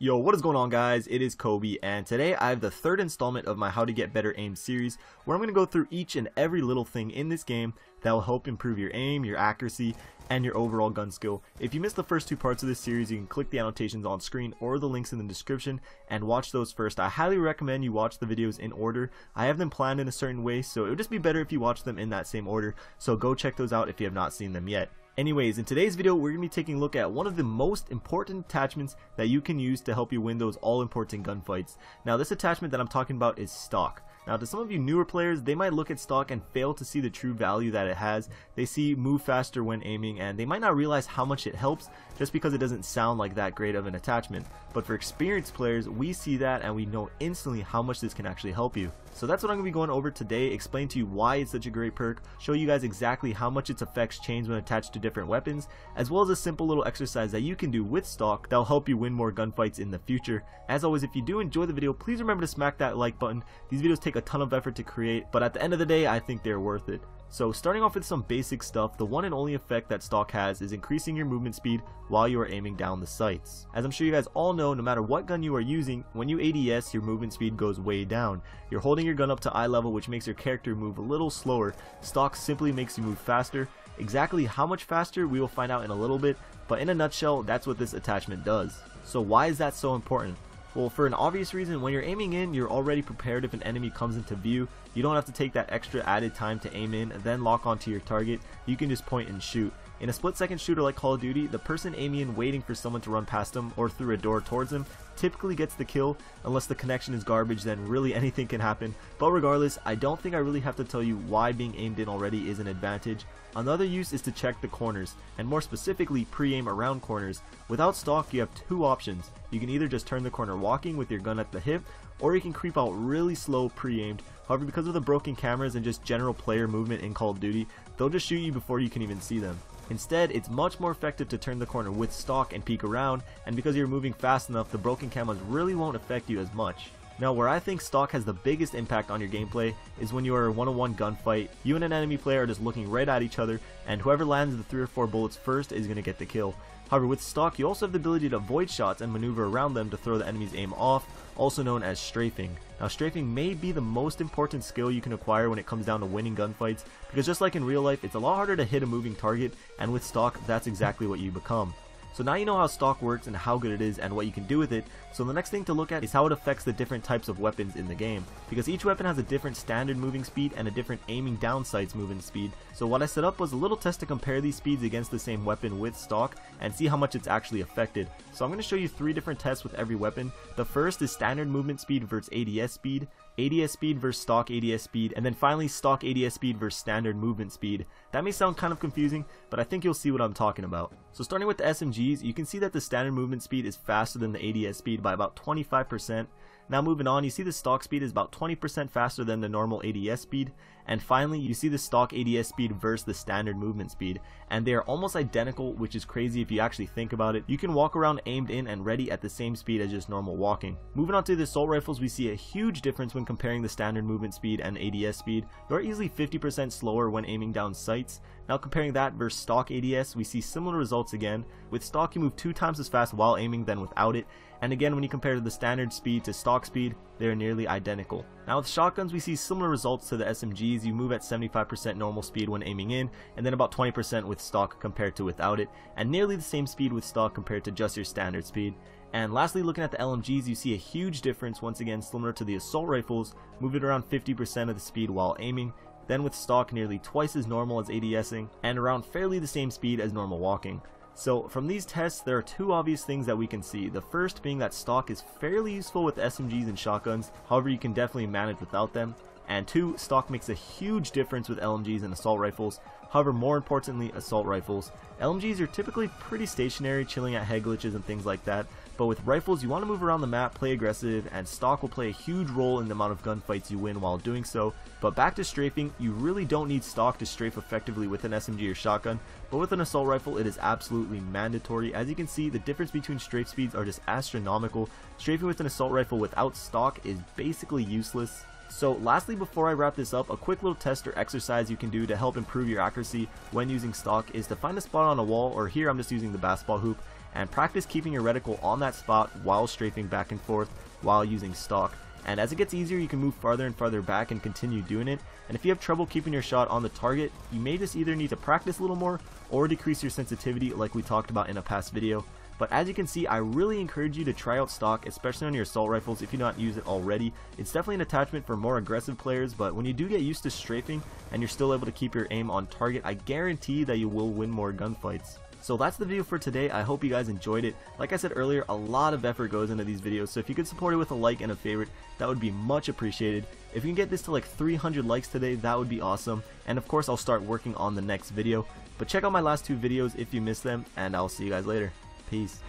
Yo, what is going on, guys? It is Kobe, and today I have the third installment of my How to Get Better Aim series, where I'm going to go through each and every little thing in this game that will help improve your aim, your accuracy, and your overall gun skill. If you missed the first two parts of this series, you can click the annotations on screen or the links in the description and watch those first. I highly recommend you watch the videos in order. I have them planned in a certain way, so it would just be better if you watch them in that same order, so go check those out if you have not seen them yet. Anyways, in today's video, we're going to be taking a look at one of the most important attachments that you can use to help you win those all-important gunfights. Now, this attachment that I'm talking about is stock. Now, to some of you newer players, they might look at stock and fail to see the true value that it has. They see move faster when aiming, and they might not realize how much it helps just because it doesn't sound like that great of an attachment. But for experienced players, we see that and we know instantly how much this can actually help you. So that's what I'm going to be going over today, explain to you why it's such a great perk, show you guys exactly how much its effects change when attached to different weapons, as well as a simple little exercise that you can do with stock that'll help you win more gunfights in the future. As always, if you do enjoy the video, please remember to smack that like button. These videos take a ton of effort to create, but at the end of the day, I think they're worth it. So starting off with some basic stuff, the one and only effect that stock has is increasing your movement speed while you are aiming down the sights. As I'm sure you guys all know, no matter what gun you are using, when you ADS, your movement speed goes way down. You're holding your gun up to eye level, which makes your character move a little slower. Stock simply makes you move faster. Exactly how much faster we will find out in a little bit, but in a nutshell, that's what this attachment does. So why is that so important? Well, for an obvious reason, when you're aiming in, you're already prepared if an enemy comes into view. You don't have to take that extra added time to aim in and then lock onto your target. You can just point and shoot. In a split-second shooter like Call of Duty, the person aiming in waiting for someone to run past them or through a door towards them typically gets the kill. Unless the connection is garbage, then really anything can happen. But regardless, I don't think I really have to tell you why being aimed in already is an advantage. Another use is to check the corners, and more specifically pre-aim around corners. Without stock, you have two options. You can either just turn the corner walking with your gun at the hip, or you can creep out really slow pre-aimed. However, because of the broken cameras and just general player movement in Call of Duty, they'll just shoot you before you can even see them. Instead, it's much more effective to turn the corner with stock and peek around, and because you're moving fast enough, the broken cameras really won't affect you as much. Now, where I think stock has the biggest impact on your gameplay is when you are a one-on-one gunfight. You and an enemy player are just looking right at each other, and whoever lands the 3 or 4 bullets first is going to get the kill. However, with stock, you also have the ability to avoid shots and maneuver around them to throw the enemy's aim off, also known as strafing. Now, strafing may be the most important skill you can acquire when it comes down to winning gunfights, because just like in real life, it's a lot harder to hit a moving target, and with stock, that's exactly what you become. So now you know how stock works and how good it is and what you can do with it, so the next thing to look at is how it affects the different types of weapons in the game. Because each weapon has a different standard moving speed and a different aiming down sights moving speed. So what I set up was a little test to compare these speeds against the same weapon with stock and see how much it's actually affected. So I'm going to show you 3 different tests with every weapon. The first is standard movement speed versus ADS speed, ADS speed versus stock ADS speed, and then finally stock ADS speed versus standard movement speed. That may sound kind of confusing, but I think you'll see what I'm talking about. So starting with the SMGs, you can see that the standard movement speed is faster than the ADS speed by about 25%. Now moving on, you see the stock speed is about 20% faster than the normal ADS speed, and finally you see the stock ADS speed versus the standard movement speed, and they are almost identical, which is crazy if you actually think about it. You can walk around aimed in and ready at the same speed as just normal walking. Moving on to the assault rifles, we see a huge difference when comparing the standard movement speed and ADS speed. You're easily 50% slower when aiming down sights. Now comparing that versus stock ADS, we see similar results again. With stock, you move 2 times as fast while aiming than without it, and again when you compare the standard speed to stock speed, they're nearly identical. Now with shotguns, we see similar results to the SMGs. You move at 75% normal speed when aiming in, and then about 20% with stock compared to without it, and nearly the same speed with stock compared to just your standard speed. And lastly, looking at the LMGs, you see a huge difference, once again similar to the assault rifles, moving around 50% of the speed while aiming, then with stock nearly twice as normal as ADSing, and around fairly the same speed as normal walking. So from these tests, there are 2 obvious things that we can see. The first being that stock is fairly useful with SMGs and shotguns, however you can definitely manage without them. And 2, stock makes a huge difference with LMGs and assault rifles. However, more importantly, assault rifles. LMGs are typically pretty stationary, chilling at head glitches and things like that, but with rifles you want to move around the map, play aggressive, and stock will play a huge role in the amount of gunfights you win while doing so. But back to strafing, you really don't need stock to strafe effectively with an SMG or shotgun, but with an assault rifle it is absolutely mandatory. As you can see, the difference between strafe speeds are just astronomical. Strafing with an assault rifle without stock is basically useless. So lastly, before I wrap this up, a quick little test or exercise you can do to help improve your accuracy when using stock is to find a spot on a wall, or here I'm just using the basketball hoop, and practice keeping your reticle on that spot while strafing back and forth while using stock. And as it gets easier, you can move farther and farther back and continue doing it. And if you have trouble keeping your shot on the target, you may just either need to practice a little more or decrease your sensitivity like we talked about in a past video. But as you can see, I really encourage you to try out stock, especially on your assault rifles if you do not use it already. It's definitely an attachment for more aggressive players, but when you do get used to strafing and you're still able to keep your aim on target, I guarantee that you will win more gunfights. So that's the video for today. I hope you guys enjoyed it. Like I said earlier, a lot of effort goes into these videos, so if you could support it with a like and a favorite, that would be much appreciated. If you can get this to like 300 likes today, that would be awesome. And of course, I'll start working on the next video. But check out my last two videos if you missed them, and I'll see you guys later. Peace.